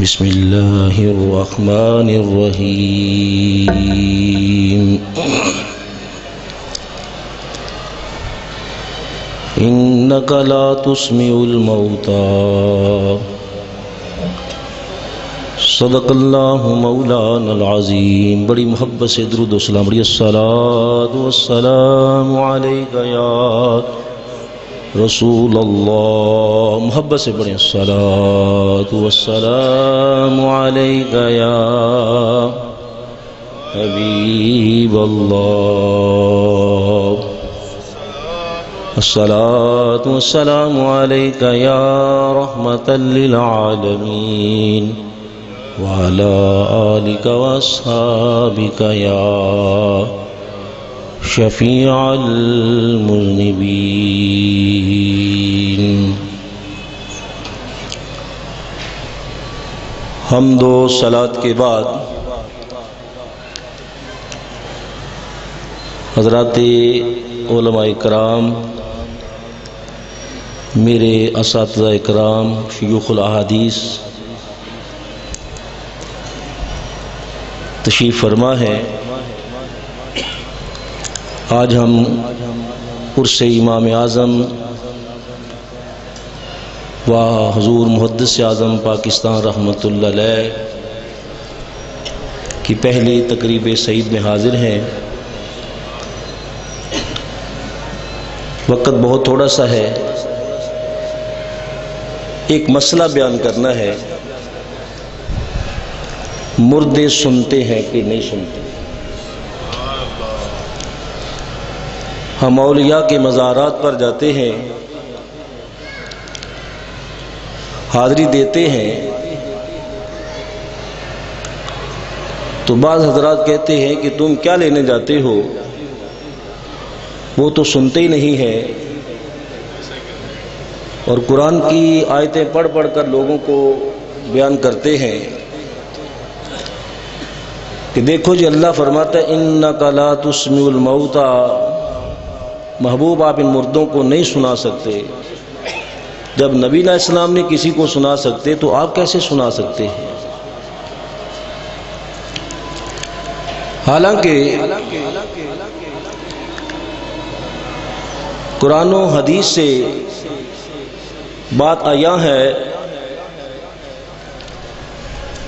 بسم اللہ الرحمن الرحیم انک لا تسمع الموتى صدق اللہ مولانا العظیم۔ بڑی محبت سے درود و سلام بڑی الصلاۃ والسلام علیک یا رسول اللہ، محبت سے بڑی الصلاۃ والسلام علیک یا حبیب اللہ، الصلاۃ والسلام علیک یا رحمۃ للعالمین وعلی آلک واصحابک یا شفیع المذنبین۔ حمد و صلوات کے بعد حضرات علماء اکرام، میرے اساتذہ اکرام، شیوخ الاحادیث تشریف فرما ہے۔ آج ہم عرس امام اعظم و حضور محدث اعظم پاکستان رحمۃ اللہ علیہ کی پہلی تقریب سعید میں حاضر ہیں۔ وقت بہت تھوڑا سا ہے، ایک مسئلہ بیان کرنا ہے، مردے سنتے ہیں کہ نہیں سنتے؟ ہم اولیاء کے مزارات پر جاتے ہیں، حاضری دیتے ہیں، تو بعض حضرات کہتے ہیں کہ تم کیا لینے جاتے ہو، وہ تو سنتے ہی نہیں ہیں، اور قرآن کی آیتیں پڑھ پڑھ کر لوگوں کو بیان کرتے ہیں کہ دیکھو جی اللہ فرماتا ہے انک لا تسمع الموتى، محبوب آپ ان مردوں کو نہیں سنا سکتے۔ جب نبی علیہ السلام نے کسی کو سنا سکتے تو آپ کیسے سنا سکتے ہیں؟ حالانکہ قرآن و حدیث سے بات آیا ہے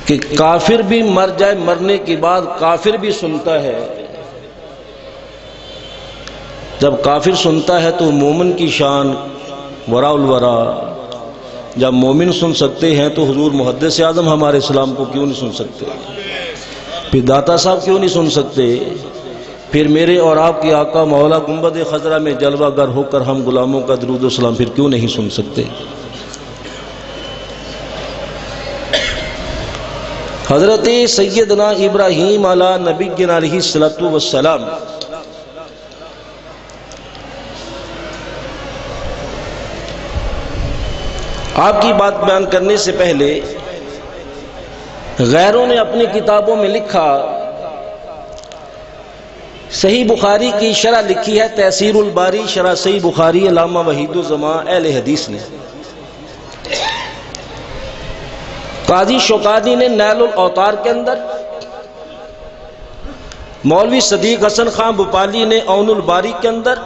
کہ کافر بھی مر جائے، مرنے کے بعد کافر بھی سنتا ہے۔ جب کافر سنتا ہے تو مومن کی شان وراء الورا، جب مومن سن سکتے ہیں تو حضور محدث اعظم ہمارے اسلام کو کیوں نہیں سن سکتے؟ پھر داتا صاحب کیوں نہیں سن سکتے؟ پھر میرے اور آپ کے آقا مولا گنبد خضرا میں جلوہ گر ہو کر ہم غلاموں کا درود و سلام پھر کیوں نہیں سن سکتے؟ حضرت سیدنا ابراہیم علیہ نبینا علیہ الصلوۃ والسلام آپ کی بات بیان کرنے سے پہلے غیروں نے اپنی کتابوں میں لکھا، صحیح بخاری کی شرح لکھی ہے تیسیر الباری، شرح صحیح بخاری، علامہ وحید الزمان اہل حدیث نے۔ قاضی شوکانی نے نیل الاوطار کے اندر، مولوی صدیق حسن خان بھوپالی نے عون الباری کے اندر،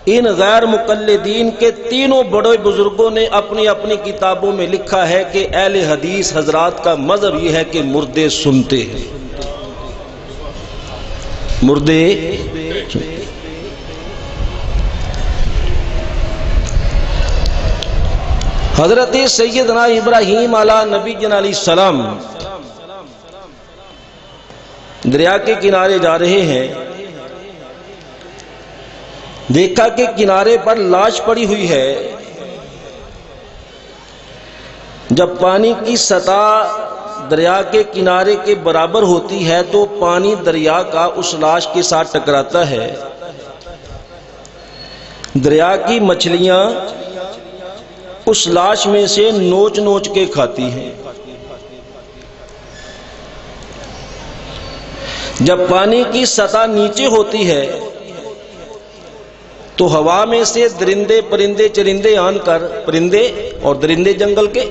ان غیر مقلدین کے تینوں بڑے بزرگوں نے اپنی اپنی کتابوں میں لکھا ہے کہ اہل حدیث حضرات کا مذہب یہ ہے کہ مردے سنتے ہیں، مردے۔ حضرت سیدنا ابراہیم علیہ نبینا علیہ السلام دریا کے کنارے جا رہے ہیں، دیکھا کہ کنارے پر لاش پڑی ہوئی ہے۔ جب پانی کی سطح دریا کے کنارے کے برابر ہوتی ہے تو پانی دریا کا اس لاش کے ساتھ ٹکراتا ہے، دریا کی مچھلیاں اس لاش میں سے نوچ نوچ کے کھاتی ہیں۔ جب پانی کی سطح نیچے ہوتی ہے تو ہوا میں سے درندے پرندے چرندے آن کر، پرندے اور درندے جنگل کے،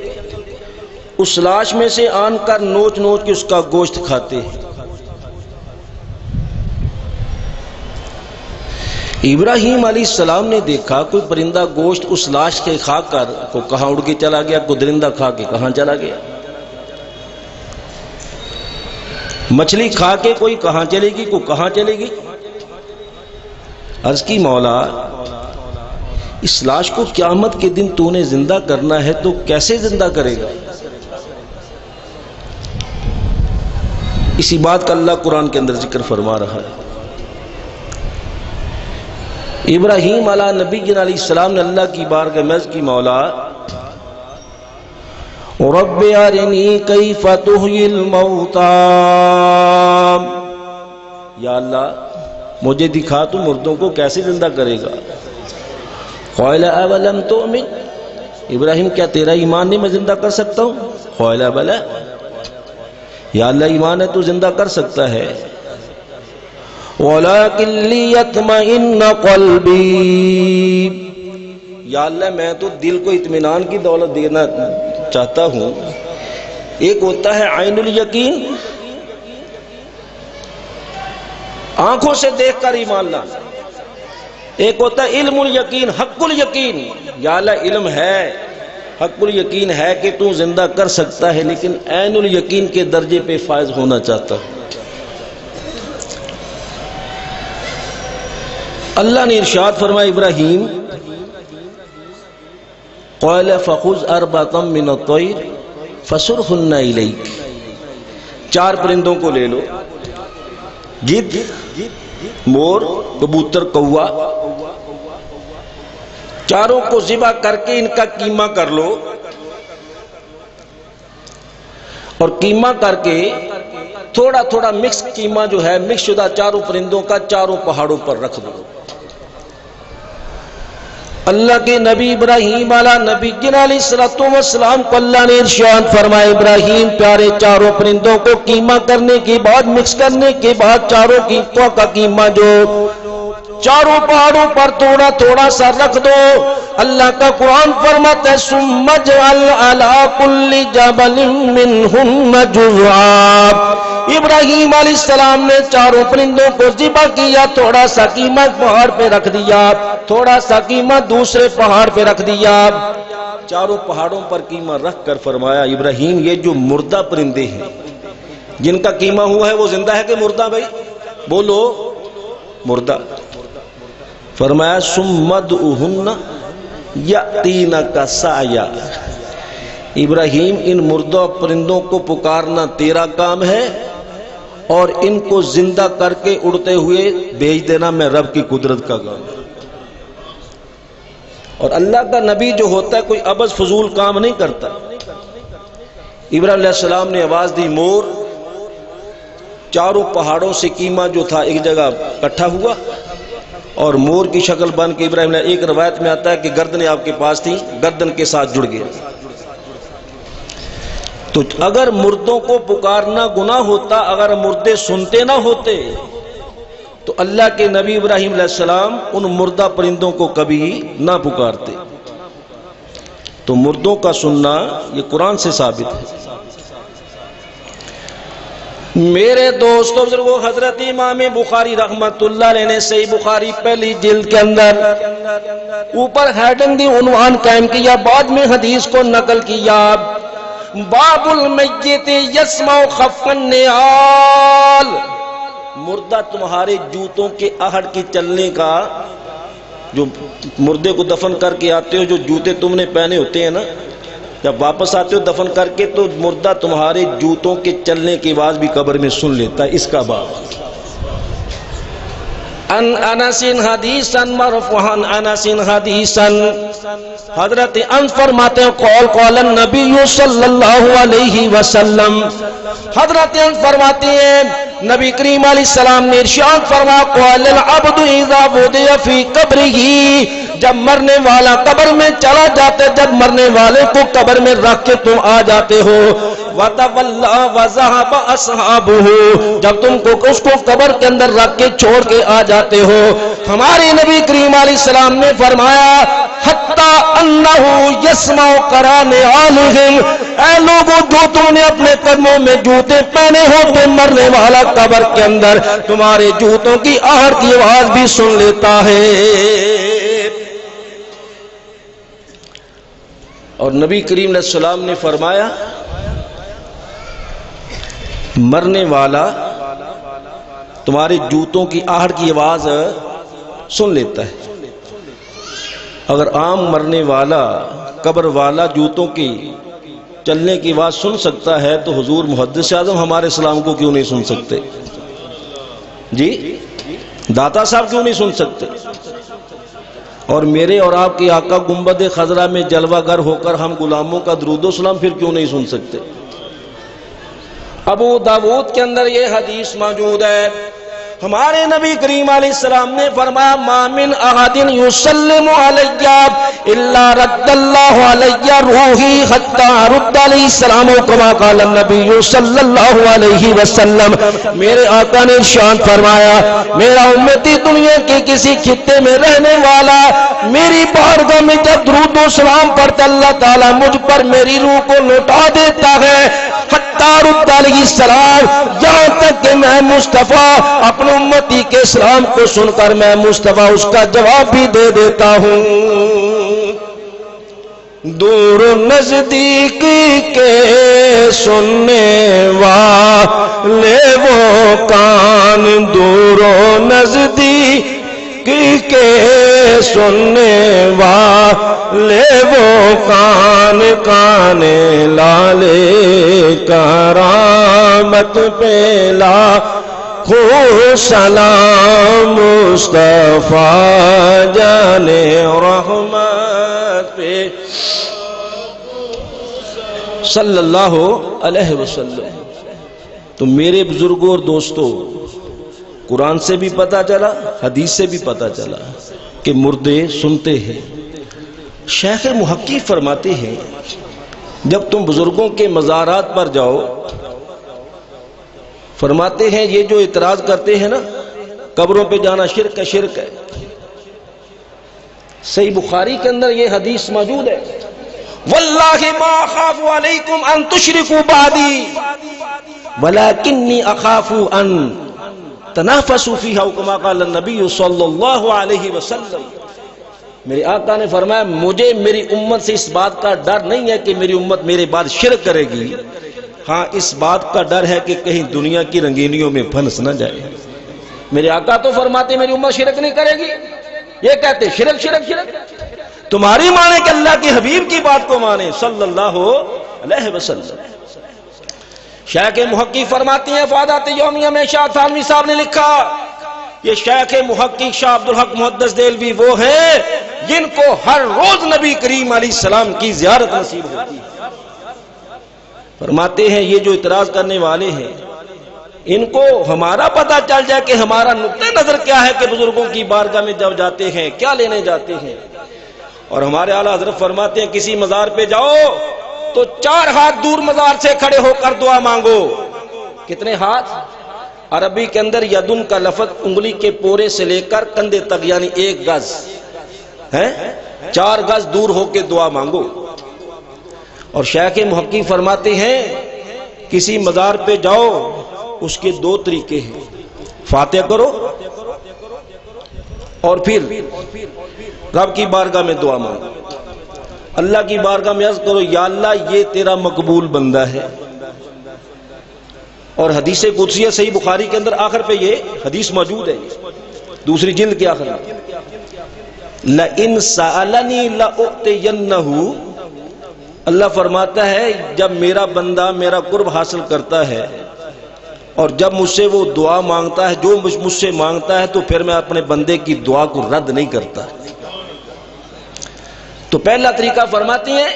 اس لاش میں سے آن کر نوچ نوچ کے اس کا گوشت کھاتے ہیں۔ ابراہیم علیہ السلام نے دیکھا کوئی پرندہ گوشت اس لاش کے کھا کر کو کہاں اڑ کے چلا گیا، کوئی درندہ کھا کے کہاں چلا گیا، مچھلی کھا کے کوئی کہاں چلے گی، کوئی کہاں چلے گی۔ عرض کی مولا اس لاش کو قیامت کے دن تو نے زندہ کرنا ہے تو کیسے زندہ کرے گا؟ اسی بات کا اللہ قرآن کے اندر ذکر فرما رہا ہے۔ ابراہیم علیہ نبی علیہ السلام نے اللہ کی بارگاہ میں عرض کی مولا رب ارنی کیف تحیی الموتى، یا اللہ مجھے دکھا تو مردوں کو کیسے زندہ کرے گا۔ قال اولم تؤمن، ابراہیم کیا تیرا ایمان نہیں میں زندہ کر سکتا ہوں؟ قال بلی، یا اللہ ایمان ہے تو زندہ کر سکتا ہے۔ ولکن لیطمئن قلبی، یا اللہ میں تو دل کو اطمینان کی دولت دینا چاہتا ہوں۔ ایک ہوتا ہے عین الیقین، آنکھوں سے دیکھ کر ایمان لانا، ایک ہوتا ہے علم الیقین، حق الیقین، یا اللہ علم ہے، حق الیقین ہے کہ تو زندہ کر سکتا ہے، لیکن عین الیقین کے درجے پہ فائز ہونا چاہتا ہوں۔ اللہ نے ارشاد فرمایا ابراہیم قال فخذ اربعة من الطير فصرهن اليك، 4 پرندوں کو لے لو، گدھ، مور، کبوتر، کوا، چاروں کو ذبح کر کے ان کا قیمہ کر لو، اور قیمہ کر کے تھوڑا تھوڑا مکس قیمہ جو ہے مکس شدہ چاروں پرندوں کا چاروں پہاڑوں پر رکھ دو۔ اللہ کے نبی ابراہیم علیہ نبی علیہ السلام کو اللہ نے ارشاد فرمایا ابراہیم پیارے چاروں پرندوں کو قیمہ کرنے کے بعد مکس کرنے کے بعد چاروں قیمتوں کا قیمہ جو چاروں پہاڑوں پر تھوڑا تھوڑا سا رکھ دو۔ اللہ کا قرآن فرماتا ہے ثم اجعل علی کل جبل منہن جزعا، ابراہیم علیہ السلام نے چاروں پرندوں کو ذبح کیا، تھوڑا سا قیمہ پہاڑ پہ رکھ دیا، تھوڑا سا قیمہ دوسرے پہاڑ پہ رکھ دیا، چاروں پہاڑوں پر قیمہ رکھ کر فرمایا ابراہیم یہ جو مردہ پرندے ہیں جن کا قیمہ ہوا ہے وہ زندہ ہے کہ مردہ؟ بھائی بولو مردہ۔ فرمایا ثم ادعوہن یأتینک سعیا، ابراہیم ان مردہ پرندوں کو پکارنا تیرا کام ہے اور ان کو زندہ کر کے اڑتے ہوئے بھیج دینا میں رب کی قدرت کا کام ہے۔ اور اللہ کا نبی جو ہوتا ہے کوئی عبث فضول کام نہیں کرتا۔ ابراہیم علیہ السلام نے آواز دی مور، چاروں پہاڑوں سے قیمہ جو تھا ایک جگہ اکٹھا ہوا اور مور کی شکل بن کے ابراہیم علیہ، ایک روایت میں آتا ہے کہ گردنیں آپ کے پاس تھی، گردن کے ساتھ جڑ گیا۔ تو اگر مردوں کو پکارنا گناہ ہوتا، اگر مردے سنتے نہ ہوتے تو اللہ کے نبی ابراہیم علیہ السلام ان مردہ پرندوں کو کبھی نہ پکارتے۔ تو مردوں کا سننا یہ قرآن سے ثابت ہے۔ میرے دوستوں بزرگوں، حضرت امام بخاری رحمت اللہ علیہ نے صحیح بخاری پہلی جلد کے اندر اوپر ہیڈنگ دی، عنوان قائم کیا، بعد میں حدیث کو نقل کیا، باب المیت یسمع خفق النعال، مردہ تمہارے جوتوں کے آہٹ کی چلنے کا، جو مردے کو دفن کر کے آتے ہو جو جوتے تم نے پہنے ہوتے ہیں نا، جب واپس آتے ہو دفن کر کے تو مردہ تمہارے جوتوں کے چلنے کی آواز بھی قبر میں سن لیتا ہے۔ اس کا باب ان انس حدیثا مرفوعا، انس حدیثا، حضرت انس فرماتے ہیں قال النبی صلی اللہ علیہ وسلم، حضرت انس فرماتے ہیں نبی کریم علیہ السلام نے ارشاد فرمایا قال العبد اذا وضع فی قبرہ، جب مرنے والا قبر میں چلا جاتے، جب مرنے والے کو قبر میں رکھ کے تم آ جاتے ہو، وَتَوَلَّا وَذَهَبَ أَصْحَابُهُ، جب تم کو اس کو قبر کے اندر رکھ کے چھوڑ کے آ جاتے ہو، ہمارے نبی کریم علیہ السلام نے فرمایا حتی انہ یسمع قران عالہم، اے لوگوں جو تم نے اپنے قدموں میں جوتے پہنے ہوتے، مرنے والا قبر کے اندر تمہارے جوتوں کی آہٹ کی آواز بھی سن لیتا ہے۔ اور نبی کریم علیہ السلام نے فرمایا مرنے والا تمہارے جوتوں کی آہٹ کی آواز سن لیتا ہے۔ اگر عام مرنے والا قبر والا جوتوں کی چلنے کی آواز سن سکتا ہے تو حضور محدث اعظم ہمارے اسلام کو کیوں نہیں سن سکتے؟ جی داتا صاحب کیوں نہیں سن سکتے؟ اور میرے اور آپ کی آقا گنبد خضرا میں جلوہ گر ہو کر ہم غلاموں کا درود و سلام پھر کیوں نہیں سن سکتے؟ ابو داود کے اندر یہ حدیث موجود ہے، ہمارے نبی کریم علیہ السلام نے فرمایا ما من احد یسلم علی الا رد اللہ علی روحی حتی رد علیہ السلام کما قال النبی صلی اللہ علیہ وسلم۔ میرے آقا نے ارشاد فرمایا میرا امتی دنیا کے کسی خطے میں رہنے والا میری بارگاہ میں جب درود و سلام پڑھتا اللہ تعالیٰ مجھ پر میری روح کو لوٹا دیتا ہے حتی رد علیہ السلام، یہاں تک کہ میں مصطفیٰ اپنے امتی کے سلام کو سن کر میں مصطفیٰ اس کا جواب بھی دے دیتا ہوں۔ دور نزدیک کے سننے والے وہ کان، دور نزدیک کے سننے والے وہ کان، کان لالے کرامت پہ لاکھوں سلام، مصطفیٰ جان رحمت پہ صلی اللہ علیہ وسلم۔ تو میرے بزرگوں اور دوستوں، قرآن سے بھی پتا چلا، حدیث سے بھی پتا چلا کہ مردے سنتے ہیں۔ شیخ محقق فرماتے ہیں جب تم بزرگوں کے مزارات پر جاؤ، فرماتے ہیں یہ جو اعتراض کرتے ہیں نا قبروں پہ جانا شرک ہے، شرک ہے، صحیح بخاری کے اندر یہ حدیث موجود ہے واللہ ما اخاف علیکم ان تشرکوا بعدی ولکنی اخاف ان تنافسوا فیہا کما قال النبی صلی اللہ علیہ وسلم۔ میرے آقا نے فرمایا مجھے میری امت سے اس بات کا ڈر نہیں ہے کہ میری امت میرے بعد شرک کرے گی، ہاں اس بات کا ڈر ہے کہ کہیں دنیا کی رنگینیوں میں پھنس نہ جائے۔ میرے آقا تو فرماتے میری امت شرک نہیں کرے گی، یہ کہتے شرک شرک شرک، تمہاری مانے کہ اللہ کے حبیب کی بات کو مانے صلی اللہ علیہ وسلم۔ شیخ محقق فرماتی ہیں فادات یومیہ میں شاہ تھانوی صاحب نے لکھا یہ شیخ محقق شاہ عبدالحق محدث دہلوی وہ ہیں جن کو ہر روز نبی کریم علیہ السلام کی زیارت نصیب ہوتی ہے۔ فرماتے ہیں یہ جو اعتراض کرنے والے ہیں ان کو ہمارا پتہ چل جائے کہ ہمارا نقطہ نظر کیا ہے کہ بزرگوں کی بارگاہ میں جب جاتے ہیں کیا لینے جاتے ہیں۔ اور ہمارے اعلیٰ حضرت فرماتے ہیں کسی مزار پہ جاؤ تو 4 ہاتھ دور مزار سے کھڑے ہو کر دعا مانگو۔ کتنے ہاتھ؟ عربی کے اندر یدن کا لفظ انگلی کے پورے سے لے کر کندھے تک یعنی 1 گز ہے، 4 گز دور ہو کے دعا مانگو۔ اور شیخ محقق فرماتے ہیں کسی مزار پہ جاؤ اس کے 2 طریقے ہیں، فاتح کرو اور پھر رب کی بارگاہ میں دعا مانگو۔ اللہ کی بارگاہ میں عرض کرو یا اللہ یہ تیرا مقبول بندہ ہے۔ اور حدیث قدسی صحیح بخاری کے اندر آخر پہ یہ حدیث موجود ہے، دوسری جلد کے آخر میں لَإِن سَأَلَنِي لَأُعْطِيَنَّهُ، اللہ فرماتا ہے جب میرا بندہ میرا قرب حاصل کرتا ہے اور جب مجھ سے وہ دعا مانگتا ہے جو مجھ سے مانگتا ہے تو پھر میں اپنے بندے کی دعا کو رد نہیں کرتا۔ تو پہلا طریقہ فرماتی ہیں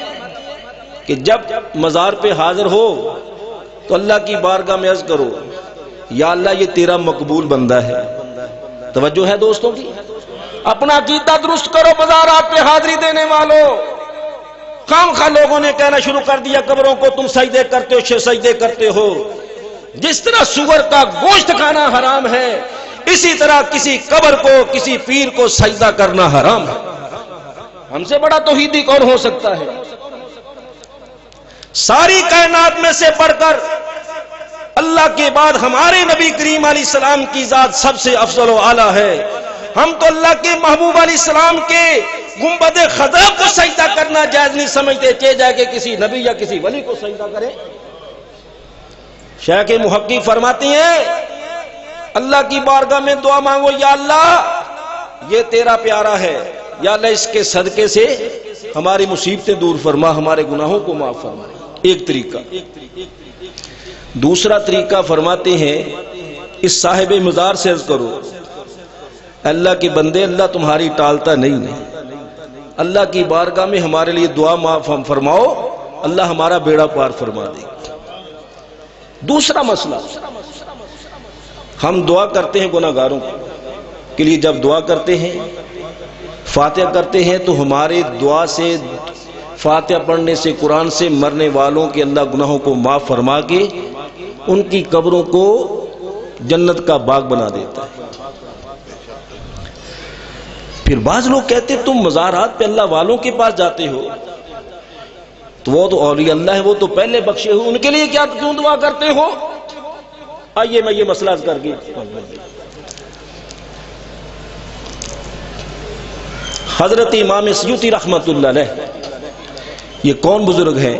کہ جب مزار پہ حاضر ہو تو اللہ کی بارگاہ میں عرض کرو یا اللہ یہ تیرا مقبول بندہ ہے۔ توجہ ہے دوستوں کی، اپنا عقیدہ درست کرو مزارات پہ حاضری دینے والوں۔ خامخواہ لوگوں نے کہنا شروع کر دیا قبروں کو تم سجدے کرتے ہو، سجدے کرتے ہو۔ جس طرح سور کا گوشت کھانا حرام ہے اسی طرح کسی قبر کو کسی پیر کو سجدہ کرنا حرام ہے۔ ہم سے بڑا توحیدی کون ہو سکتا ہے؟ ساری کائنات میں سے بڑھ کر اللہ کے بعد ہمارے نبی کریم علیہ السلام کی ذات سب سے افضل و اعلیٰ ہے. ہم تو اللہ کے محبوب علیہ السلام کے گنبد خضرا کو سجدہ کرنا جائز نہیں سمجھتے کہ جا کے کسی نبی یا کسی ولی کو سجدہ کرے. شیخ محقق فرماتی ہیں اللہ کی بارگاہ میں دعا مانگو، یا اللہ یہ تیرا پیارا ہے، یا اللہ اس کے صدقے سے ہماری مصیبتیں دور فرما، ہمارے گناہوں کو معاف فرما. ایک طریقہ. دوسرا طریقہ فرماتے ہیں اس صاحب مزار سے عرض کرو اللہ کے بندے اللہ تمہاری ٹالتا نہیں ہے، اللہ کی بارگاہ میں ہمارے لیے دعا معاف فرماؤ، اللہ ہمارا بیڑا پار فرما دے. دوسرا مسئلہ، ہم دعا کرتے ہیں گناہ گاروں کے لیے، جب دعا کرتے ہیں فاتحہ کرتے ہیں تو ہمارے دعا سے، فاتحہ پڑھنے سے، قرآن سے مرنے والوں کے اللہ گناہوں کو معاف فرما کے ان کی قبروں کو جنت کا باغ بنا دیتا ہے. پھر بعض لوگ کہتے تم مزارات پہ اللہ والوں کے پاس جاتے ہو تو وہ تو اولیاء اللہ ہے، وہ تو پہلے بخشے ہو، ان کے لیے کیا کیوں دعا کرتے ہو؟ آئیے میں یہ مسئلہ کر کے حضرت امام سیوطی رحمت اللہ علیہ، یہ کون بزرگ ہیں؟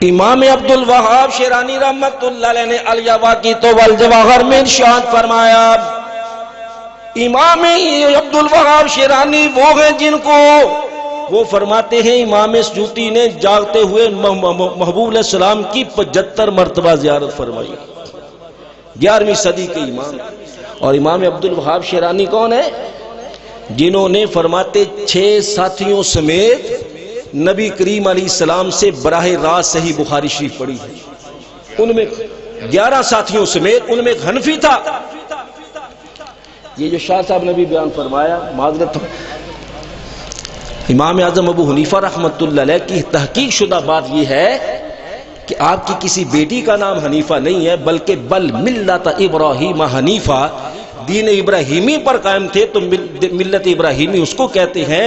امام عبد الوہاب شیرانی رحمت اللہ علیہ نے الیواقیت والجواہر میں ارشاد فرمایا، امام عبد الوہاب شیرانی وہ ہیں جن کو وہ فرماتے ہیں امام سیوطی نے جاگتے ہوئے محبوب علیہ السلام کی 75 مرتبہ زیارت فرمائی. 11ویں صدی کے امام. اور امام عبد الوہاب شیرانی کون ہے؟ جنہوں نے فرماتے 6 ساتھیوں سمیت نبی کریم علیہ السلام سے براہ راست صحیح بخاری شریف پڑھی ہے. ان میں 11 ساتھیوں سمیت، ان میں ایک حنفی تھا. یہ جو شاہ صاحب نے بھی بیان فرمایا، معذرت، امام اعظم ابو حنیفہ رحمت اللہ علیہ کی تحقیق شدہ بات یہ ہے کہ آپ کی کسی بیٹی کا نام حنیفہ نہیں ہے، بلکہ بل ملت ابراہیم حنیفہ، دین ابراہیمی پر قائم تھے. تو ملت ابراہیمی اس کو کہتے ہیں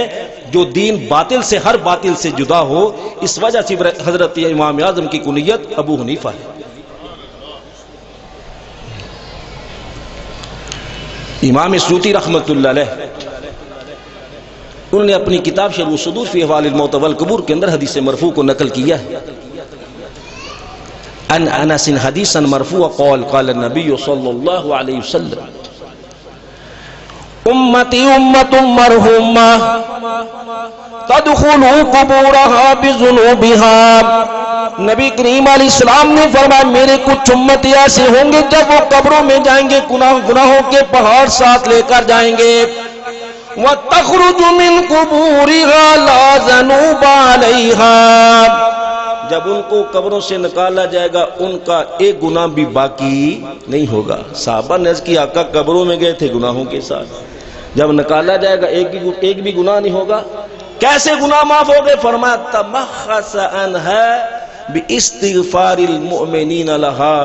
جو دین باطل سے، ہر باطل سے جدا ہو. اس وجہ سے حضرت امام اعظم کی کنیت ابو حنیفہ ہے. امام سیوطی رحمت اللہ علیہ انہوں نے اپنی کتاب شرح الصدور فی احوال الموت والقبور کے اندر حدیث مرفوع کو نقل کیا ہے. ان انس حدیثا مرفوع قال قال النبی صلی اللہ علیہ وسلم امتی امت مرحومہ تدخل قبورها بذنوبها. نبی کریم علیہ السلام نے فرمایا میرے کچھ امتی ایسے ہوں گے جب وہ قبروں میں جائیں گے گناہوں کے پہاڑ ساتھ لے کر جائیں گے. وَتَخْرُجُ مِنْ قُبُورِهَا لَا ذَنُوبَ عَلَيْهَا. جب ان کو قبروں سے نکالا جائے گا ان کا ایک گناہ بھی باقی نہیں ہوگا. صحابہ نے عرض کی آقا قبروں میں گئے تھے گناہوں کے ساتھ، جب نکالا جائے گا ایک بھی گناہ نہیں ہوگا. کیسے گناہ معاف ہو گئے؟ فرمایا تمخص عنها باستغفار المؤمنین لها.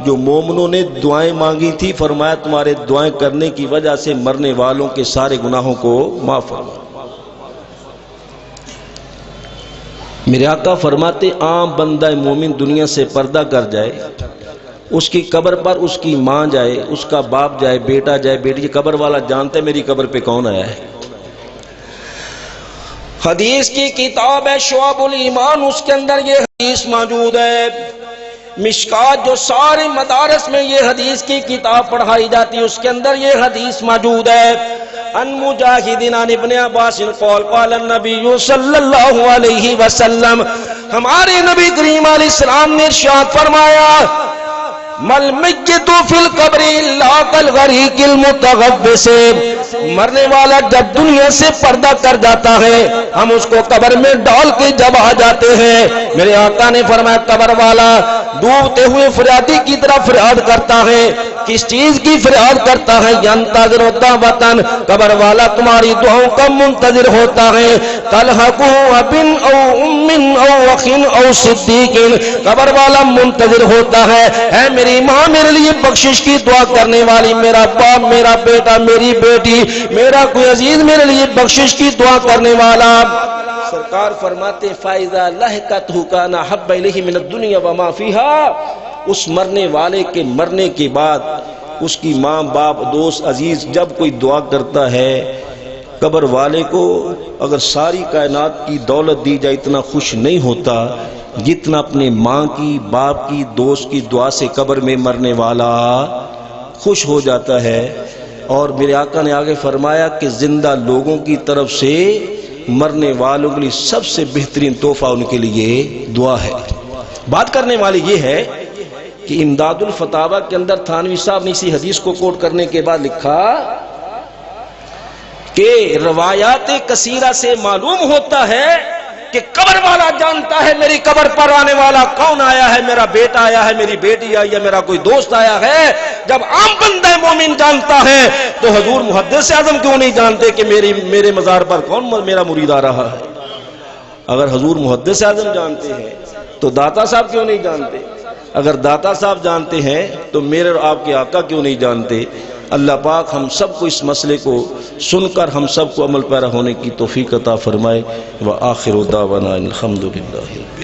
جو مومنوں نے دعائیں مانگی تھی، فرمایا تمہارے دعائیں کرنے کی وجہ سے مرنے والوں کے سارے گناہوں کو معاف فرما. میرے آقا فرماتے عام بندہ مومن دنیا سے پردہ کر جائے، اس کی قبر پر اس کی ماں جائے، اس کا باپ جائے، بیٹا جائے، بیٹی، قبر والا جانتا ہے میری قبر پہ کون آیا ہے. حدیث کی کتاب ہے شعب الایمان، اس کے اندر یہ حدیث موجود ہے. مشکات جو سارے مدارس میں یہ حدیث کی کتاب پڑھائی جاتی ہے اس کے اندر یہ حدیث موجود ہے. ان مجاہدین عن ابن عباس قال قال النبی صلی اللہ علیہ وسلم، ہمارے نبی کریم علیہ السلام نے ارشاد فرمایا مل میت فی القبر الا کالغریق المتغوص. مرنے والا جب دنیا سے پردہ کر جاتا ہے ہم اس کو قبر میں ڈال کے جب آ جاتے ہیں. میرے آقا نے فرمایا قبر والا ڈوبتے ہوئے فریادی کی طرح فریاد کرتا ہے. کس چیز کی فریاد کرتا ہے؟ ینتظر دعوتن، قبر والا تمہاری دعاؤں کا منتظر ہوتا ہے. تلحقہ ابن او ام او اخ او صدیق، قبر والا منتظر ہوتا ہے اے میری میری ماں میرے لیے بخشش کی دعا کرنے والی، میرا باپ، میرا بیٹا، میری بیٹی، میرا کوئی عزیز میرے لیے بخشش کی دعا کرنے والا، سرکار فرماتے فائدہ لہقتہ کان احب الیہ من الدنیا وما فیہا، اس مرنے والے کے مرنے کے بعد اس کی ماں باپ دوست عزیز جب کوئی دعا کرتا ہے، قبر والے کو اگر ساری کائنات کی دولت دی جائے اتنا خوش نہیں ہوتا جتنا اپنے ماں کی، باپ کی، دوست کی دعا سے قبر میں مرنے والا خوش ہو جاتا ہے۔ اور میرے آقا نے آگے فرمایا کہ زندہ لوگوں کی طرف سے مرنے والوں کے لیے سب سے بہترین تحفہ ان کے لیے دعا ہے۔ بات کرنے والی یہ ہے کہ امداد الفتاوی کے اندر تھانوی صاحب نے اسی حدیث کو کوٹ کرنے کے بعد لکھا کہ روایات کثیرہ سے معلوم ہوتا ہے کہ قبر والا جانتا ہے میری قبر پر آنے والا کون آیا ہے، میرا بیٹا آیا ہے، میری بیٹی آئی ہے، میرا کوئی دوست آیا ہے۔ جب عام بندہ مومن جانتا ہے تو حضور محدث اعظم کیوں نہیں جانتے کہ میرے مزار پر کون میرا مرید آ رہا ہے؟ اگر حضور محدث اعظم جانتے ہیں تو داتا صاحب کیوں نہیں جانتے؟ اگر داتا صاحب جانتے ہیں تو میرے اور آپ کے آقا کیوں نہیں جانتے؟ اللہ پاک ہم سب کو اس مسئلے کو سن کر ہم سب کو عمل پیرا ہونے کی توفیق عطا فرمائے۔ وآخر دعوانا الحمدللہ۔